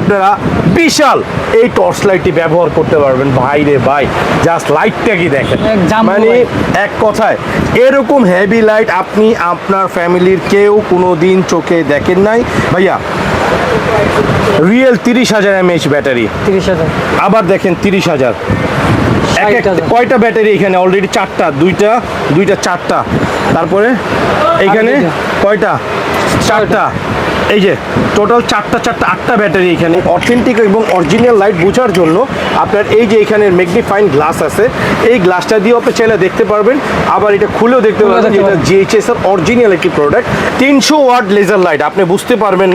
আপনারা বিশাল এই টর্চ লাইটটি ব্যবহার করতে পারবেন। ভাই রে ভাই, জাস্ট লাইটটা কি দেখেন, মানে এক কথায় এরকম হেভি লাইট আপনি আপনার ফ্যামিলির কেউ কোনো দিন চোখে দেখেন নাই ভাইয়া। Real 30,000 mAh battery, 30,000। আবার দেখেন 30,000। কয়টা ব্যাটারি এখানে? অলরেডি চারটা, দুইটা চারটা, তারপরে এইখানে কয়টা? চারটা। এই যে টোটাল চারটা 8টা ব্যাটারি এখানে। অথেন্টিক এবং অরিজিনাল লাইট বোঝার জন্য আপনার এই যে এখানে ম্যাগনিফাইং গ্লাস আছে, এই গ্লাসটা দিয়েও আপনি চাইলে দেখতে পারবেন, আবার এটা খুলেও দেখতে পারবেন। এটা জিএইচএস এর অরিজিনাল একটি প্রোডাক্ট। 300 ওয়াট লেজার লাইট, আপনি বুঝতে পারবেন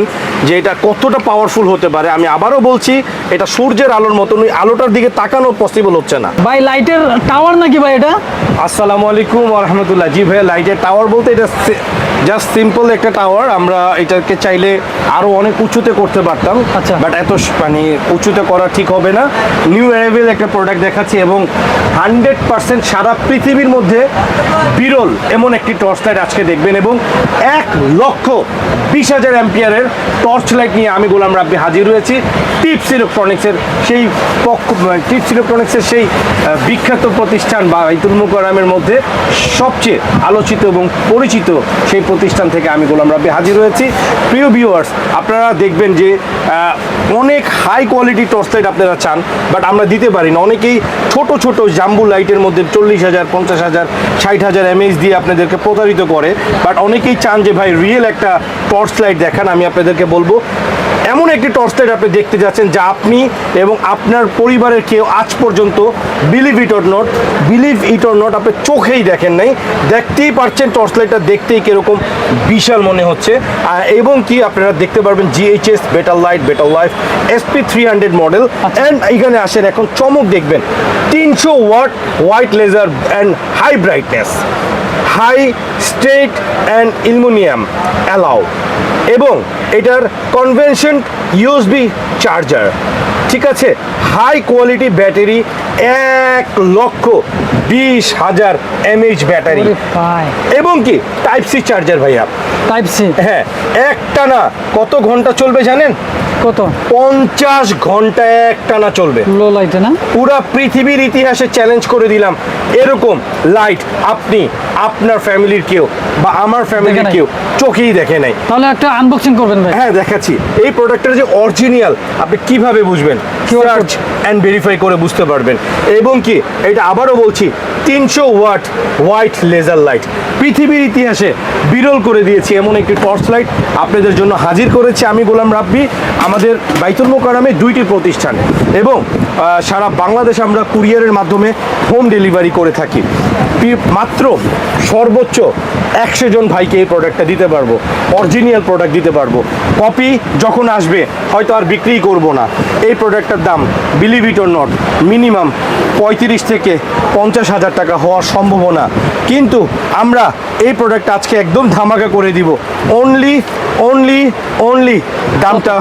যে এটা কতটা পাওয়ারফুল হতে পারে। আমি আবারও বলছি, এটা সূর্যের আলোর মতন, ওই আলোটার দিকে তাকানো পসিবল হচ্ছে না ভাই। লাইটের টাওয়ার নাকি ভাই এটা? আসসালামু আলাইকুম ওয়া রাহমাতুল্লাহ। জি ভাইয়া, লাইটের টাওয়ার বলতে এটা জাস্ট সিম্পল একটা টাওয়ার। আমরা এটাকে চাইলে আরো অনেক উঁচুতে করতে পারতাম, বাট এত মানে উঁচুতে করা ঠিক হবে না। নিউ অ্যারাইভেল একটা প্রোডাক্ট দেখাচ্ছি এবং 100% সারা পৃথিবীর মধ্যে বিরল এমন একটি টর্চ লাইট আজকে দেখবেন। এবং 1,20,000 অ্যাম্পিয়ারের টর্চ লাইট নিয়ে আমি গোলাম রাব্বি হাজির হয়েছি। টিপস ইলেকট্রনিক্সের সেই বিখ্যাত প্রতিষ্ঠান বা বাইতুল মুকাররমের মধ্যে সবচেয়ে আলোচিত এবং পরিচিত সেই প্রতিষ্ঠান থেকে আমি গোলাম রাব্বি হাজির হয়েছি। প্রিয় ভিউয়ার্স, আপনারা দেখবেন যে অনেক হাই কোয়ালিটি টর্চ লাইট আপনারা চান, বাট আমরা দিতে পারি না। অনেকেই ছোট ছোট জাম্বু লাইটের মধ্যে 40,000, 50,000, 60,000 mAh দিয়ে আপনাদেরকে প্রতারিত করে, বাট অনেকেই চান যে ভাই রিয়েল একটা টর্চ লাইট দেখান। আমি আপনাদেরকে বলবো, এমন একটি টর্চ লাইট আপনি দেখতে যাচ্ছেন যা আপনি এবং আপনার পরিবারের কেউ আজ পর্যন্ত বিলিভ ইট অর নট আপনি চোখেই দেখেন নাই। দেখতেই পারছেন টর্চ লাইটটা দেখতেই কিরকম বিশাল মনে হচ্ছে। এবং কি আপনারা দেখতে পারবেন GHS better life SP300 model. And এখানে আসেন, এখন চমক দেখবেন। 300 watt white laser and high brightness, high straight and aluminium alloy, এবং এটার কনভেনশন ইউএসবি চার্জার, ঠিক আছে। High quality battery, 1,20,000 mAh battery, এবং কি টাইপ সি চার্জার ভাইয়া। টাইপ সি, হ্যাঁ। একটানা কত ঘন্টা চলবে জানেন? কত? 50 ঘন্টা একটানা চলবে। লো লাইটে না? পুরা পৃথিবীর ইতিহাসে চ্যালেঞ্জ করে দিলাম, এরকম লাইট আপনি আপনার ফ্যামিলির কেউ বা আমার ফ্যামিলির কেউ চোখেই দেখে নাই। তাহলে একটা আনবক্সিং করবেন ভাই? হ্যাঁ, দেখাচ্ছি। এই প্রোডাক্টটা যে অরিজিনাল আপনি কিভাবে বুঝবেন? সার্চ অ্যান্ড ভেরিফাই করে বুঝতে পারবেন। এবং কি এটা আবারও বলছি, 300 ওয়াট হোয়াইট লেজার লাইট, পৃথিবীর ইতিহাসে বিরল করে দিয়েছি এমন একটি টর্চ লাইট আপনাদের জন্য হাজির করেছি আমি গোলাম রাব্বি। আমাদের বাইতুল মুকাররমে 2টি প্রতিষ্ঠান এবং সারা বাংলাদেশ আমরা কুরিয়ারের মাধ্যমে হোম ডেলিভারি করে থাকি। মাত্র সর্বোচ্চ 100 জন ভাইকে এই প্রোডাক্টটা দিতে পারবো, অরিজিনাল প্রোডাক্ট দিতে পারবো। কপি যখন আসবে হয়তো আর বিক্রি করব না। এই প্রোডাক্টটার দাম believe it or not minimum 35 থেকে 50,000 টাকা হওয়ার সম্ভাবনা, কিন্তু আমরা এই প্রোডাক্ট আজকে একদম ধামাকা করে দিব। অনলি দামটা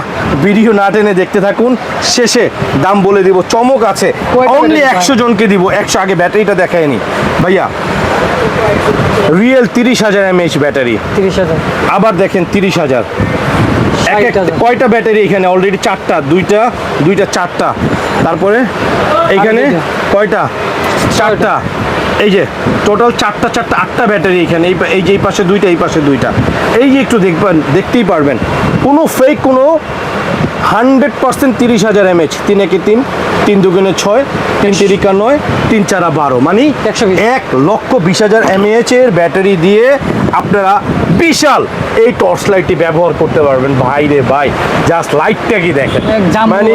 ভিডিও না টেনে দেখতে থাকুন, শেষে দাম বলে দিব। চমক আছে, অনলি 100 জনকে দিব। 100 আগে ব্যাটারিটা দেখায়নি ভাইয়া। Real 30,000 mAh battery, 30,000। আবার দেখেন 30,000। কয়টা ব্যাটারি এখানে? অলরেডি চারটা, দুইটা চারটা, তারপরে এইখানে কয়টা? চারটা। এই যে টোটাল চারটা 8টা ব্যাটারি এখানে। এই যে এই পাশে দুইটা, এই পাশে দুইটা। এই যে একটু দেখতেই পারবেন, কোনো ফেক, কোনো 100% 30,000 mAh। 3 একে 3, 3 দুগুণে 6, 3 তিরিকা 9, 3 চারা 12, মানে 1,20,000 mAh এর ব্যাটারি দিয়ে আপনারা বিশাল এই টর্চ লাইটটি ব্যবহার করতে পারবেন। ভাই রে ভাই, জাস্ট লাইটটা কি দেখেন, মানে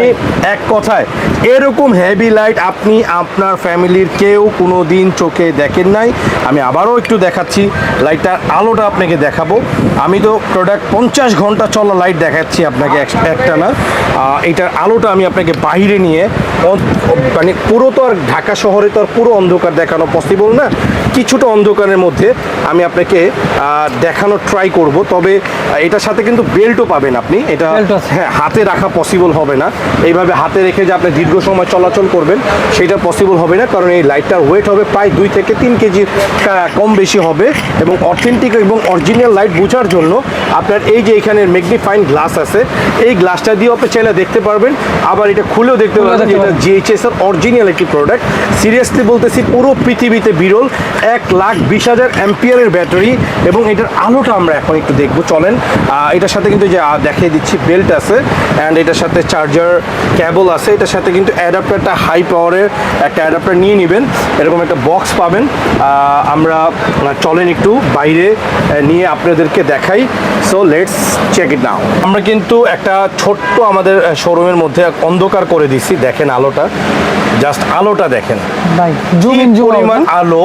এক কথায় এরকম হেভি লাইট আপনি আপনার ফ্যামিলির কেউ কোনো দিন চোখে দেখেন নাই। আমি আবারও একটু দেখাচ্ছি, লাইটটার আলোটা আপনাকে দেখাবো। আমি তো প্রোডাক্ট 50 ঘন্টা চলা লাইট দেখাচ্ছি আপনাকে একটা না। এটার আলোটা আমি আপনাকে বাইরে নিয়ে, মানে পুরো তো আর ঢাকা শহরে তো আর পুরো অন্ধকার দেখানো পসিবল না, কিছুটা অন্ধকারের মধ্যে আমি আপনাকে দেখাবো দেখানোর ট্রাই করব, তবে এটার সাথে কিন্তু বেল্টও পাবেন আপনি। এটা Belt আছে। হ্যাঁ, হাতে রাখা পসিবল হবে না, এইভাবে হাতে রেখে যে আপনি দীর্ঘ সময় চলাচল করবেন সেটা পসিবল হবে না, কারণ এই লাইটটার ওয়েট হবে প্রায় 2 থেকে 3 কেজি কম বেশি হবে। এবং অথেন্টিক এবং অরিজিনাল লাইট বোঝার জন্য আপনার এই যে এখানে ম্যাগনিফাইং গ্লাস আছে, এই গ্লাসটা দিয়েও আপনি চাইলে দেখতে পারবেন, আবার এটা খুলেও দেখতে পারবেন। দেখতে এটা পারবেন। জিএইচএস এর অরিজিনাল একটি প্রোডাক্ট। সিরিয়াসলি বলতেছি, পুরো পৃথিবীতে বিরল 1,20,000 অ্যাম্পিয়ারের ব্যাটারি, এবং এটার আলোটা আমরা এখন একটু দেখবো, চলেন। এটার সাথে কিন্তু যে দেখিয়ে দিচ্ছি বেল্ট আছে, অ্যান্ড এটার সাথে চার্জার কেবল আছে, এটার সাথে কিন্তু অ্যাডাপ্টারটা হাই পাওয়ারের একটা অ্যাডাপ্টার নিয়ে নেবেন, এরকম একটা বক্স পাবেন। আমরা চলেন একটু বাইরে নিয়ে আপনাদেরকে দেখাই। সো লেটস চেক ইট নাও। আমরা কিন্তু একটা ছোট্ট আমাদের শোরুমের মধ্যে অন্ধকার করে দিচ্ছি, দেখেন আলোটা, জাস্ট আলোটা দেখেন, ভাই জুম কি ইন জুম পরিমাণ আলো,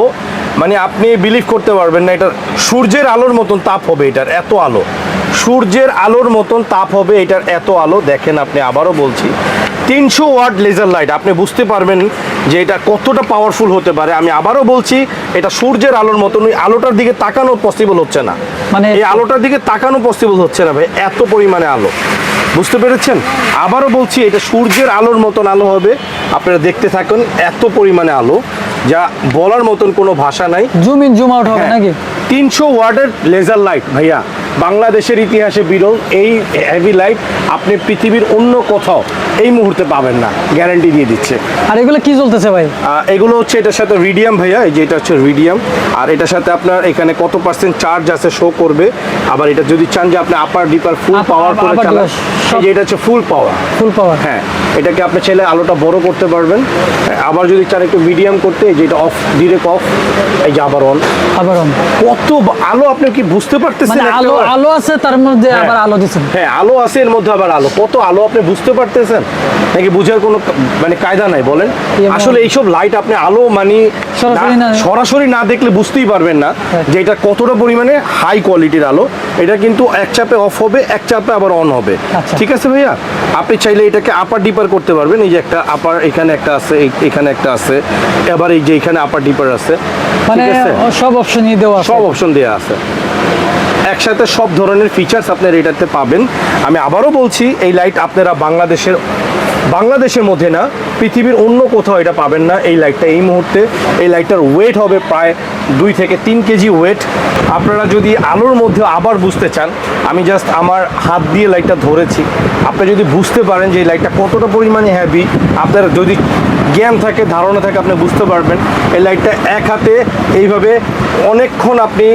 মানে আপনি বিলিভ করতে পারবেন না, এটা সূর্যের আলোর মতন তাপ হবে এটার, এত আলো, সূর্যের আলোর মতন তাপ হবে এটার, এত আলো দেখেন আপনি। আবারও বলছি 300 ওয়াট লেজার লাইট, আপনি বুঝতে পারবেন যে এটা কতটা পাওয়ারফুল হতে পারে। আমি আবারও বলছি, এটা সূর্যের আলোর মতন, ওই আলোটার দিকে তাকানো পসিবল হচ্ছে না, মানে এই আলোটার দিকে তাকানো পসিবল হচ্ছে না ভাই, এত পরিমাণে আলো, বুঝতে পেরেছেন? আবারও বলছি, এটা সূর্যের আলোর মতন আলো হবে, আপনারা দেখতে থাকুন, এত পরিমাণে আলো যা বলার মতন কোনো ভাষা নাই। জুম ইন জুম আউট হবে হ্যাঁ, নাকি? 300 ওয়াটের লেজার লাইট ভাইয়া, বাংলাদেশের ইতিহাসে বিরল এই হেভি লাইট আপনি পৃথিবীর অন্য কোথাও এই মুহূর্তে পাবেন না, গ্যারান্টি দিয়ে দিচ্ছে। আর এগুলো কি চলতেছে ভাই? এগুলো হচ্ছে এটার সাথে রিডিয়াম ভাইয়া, এই যে এটা হচ্ছে রিডিয়াম, আর এটার সাথে আপনার এখানে কত পার্সেন্ট চার্জ আছে শো করবে। আবার এটা যদি চান যে আপনি আপার ডিপার ফুল পাওয়ার করে upper চালান, deeper এই যে এটা হচ্ছে ফুল পাওয়ার। ফুল পাওয়ার। হ্যাঁ, এটাকে আপনি চাইলে আলোটা বড় করতে পারবেন, আবার যদি চান একটু মিডিয়াম করতে, এই যে এটা অফ, ডিরেক্ট অফ, এই যে আবার অন, আবার on। কত আলো আপনি কি বুঝতে পারতেছেন? মানে আলো একটা- আলো আছে তার মধ্যে হ্যাঁ। আবার আলো দিচ্ছেন। হ্যাঁ, আলো আছে এর মধ্যে আবার আলো, কত আলো আপনি বুঝতে পারতেছেন নাকি? বুঝার কোনো মানে কায়দা নাই বলেন? এবং- আসলে এইসব লাইট আপনি আলো মানে সরাসরি না- সরাসরি না দেখলে বুঝতেই পারবেন না হ্যাঁ। যে এটা কতটা পরিমাণে হাই কোয়ালিটির আলো। এটা কিন্তু এক চাপে অফ হবে, এক চাপে আবার অন হবে। আচ্ছা। ঠিক আছে ভাইয়া, আপনি চাইলে এটাকে আপার ডিপার করতে পারবেন, এই যে একটা আপার এখানে একটা আছে, এখানে একটা আছে, আবার এই যে এখানে আপার ডিপার আছে, মানে ঠিক আছে? সব অপশনই দেওয়া আছে। সব অপশন দেওয়া আছে, একসাথে সব ধরনের ফিচার্স আপনার এটাতে পাবেন। আমি আবারও বলছি, এই লাইট আপনারা বাংলাদেশের মধ্যে না, পৃথিবীর অন্য কোথাও এটা পাবেন না। এই লাইটটা এই মুহূর্তে, এই লাইটটার ওয়েট হবে প্রায় 2 থেকে 3 কেজি ওয়েট। আপনারা যদি আলোর মধ্যে আবার বুঝতে চান, আমি জাস্ট আমার হাত দিয়ে লাইটটা ধরেছি, আপনি যদি বুঝতে পারেন যে এই লাইটটা কতটা পরিমাণে হ্যাভি, আপনার যদি জ্ঞান থাকে, ধারণা থাকে, আপনি বুঝতে পারবেন এই লাইটটা এক হাতে এইভাবে অনেকক্ষণ আপনি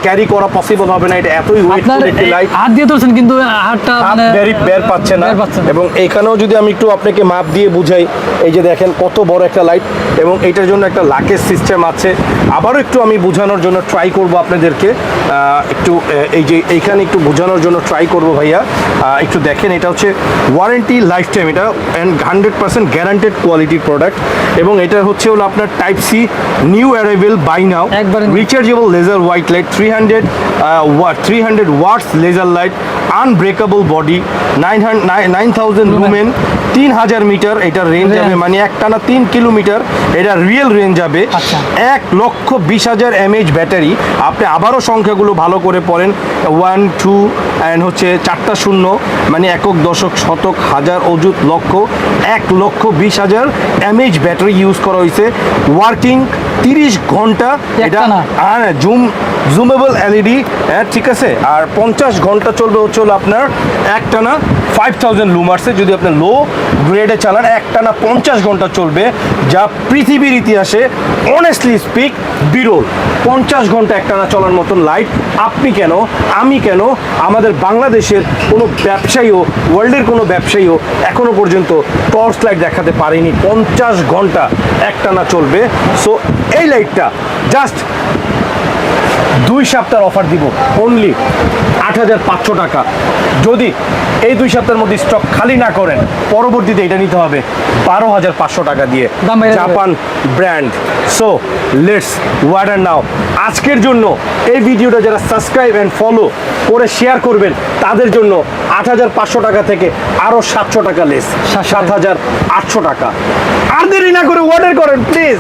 ক্যারি করা পসিবল হবে না, এটা এতই আপনার ওয়েটফুল একটি লাইট। হাত দিয়ে ধরছেন কিন্তু হাতটা হাত মানে বের পাচ্ছে না। বের পাচ্ছে না। এবং এখানেও যদি আমি একটু আপনাকে মাপ দিয়ে বুঝাই, এই যে দেখেন কত বড় একটা লাইট, এবং এটার জন্য একটা লাকেজ সিস্টেম আছে। আবারও একটু আমি বোঝানোর জন্য ট্রাই করব আপনাদেরকে, একটু এই যে এইখানে একটু বোঝানোর জন্য ট্রাই করব ভাইয়া। একটু দেখেন, এটা হচ্ছে ওয়ারেন্টি লাইফ টাইম, এটা অ্যান্ড 100% গ্যারান্টেড কোয়ালিটির প্রোডাক্ট। এবং এটা হচ্ছে হলো আপনার type C new arrival buy now, একবারে rechargeable laser white light, 300 watts laser light, unbreakable body, 9000 lumen, 3000 metre এটার রেঞ্জ যাবে, মানে একটানা 3 কিলোমিটার এটা রিয়েল রেঞ্জ যাবে। আচ্ছা। 1,20,000 mAh ব্যাটারি। আপনি আবারও সংখ্যাগুলো ভালো করে পড়েন, 1 2 অ্যান্ড হচ্ছে 4টা শূন্য, মানে একক, দশক, শতক, হাজার, অযুত, লক্ষ, 1,20,000 mAh ব্যাটারি ইউজ করা হয়েছে। ওয়ার্কিং 30 ঘন্টা এটা, একটানা। আর জুমেবল এলইডি, ঠিক আছে। আর 50 ঘন্টা চলবে হচ্ছে হলো আপনার একটানা 5000 লুমার্সে, যদি আপনি লো গ্রেডে চালান একটানা 50 ঘন্টা চলবে, যা পৃথিবীর ইতিহাসে অনেস্টলি স্পিক বিরল। 50 ঘন্টা একটানা চলার মতন লাইট আপনি কেন, আমি কেন, আমাদের বাংলাদেশের কোনো ব্যবসায়ীও, ওয়ার্ল্ডের কোনো ব্যবসায়ীও এখনো পর্যন্ত টর্চ লাইট দেখাতে পারেনি 50 ঘন্টা একটানা চলবে। সো এই লাইটটা জাস্ট 2 সপ্তাহের অফার দিব, অনলি 8,500 টাকা। যদি এই 2 সপ্তাহের মধ্যে স্টক খালি না করেন, পরবর্তীতে এটা নিতে হবে 12,500 টাকা দিয়ে, দাম বেড়ে যাবে। Japan brand. So let's order now. আজকের জন্য এই ভিডিওটা যারা সাবস্ক্রাইব অ্যান্ড ফলো করে শেয়ার করবেন, তাদের জন্য 8,500 টাকা থেকে আরও 700 টাকা লেস, 7,800 টাকা। আর দেরি না করে অর্ডার করেন প্লিজ।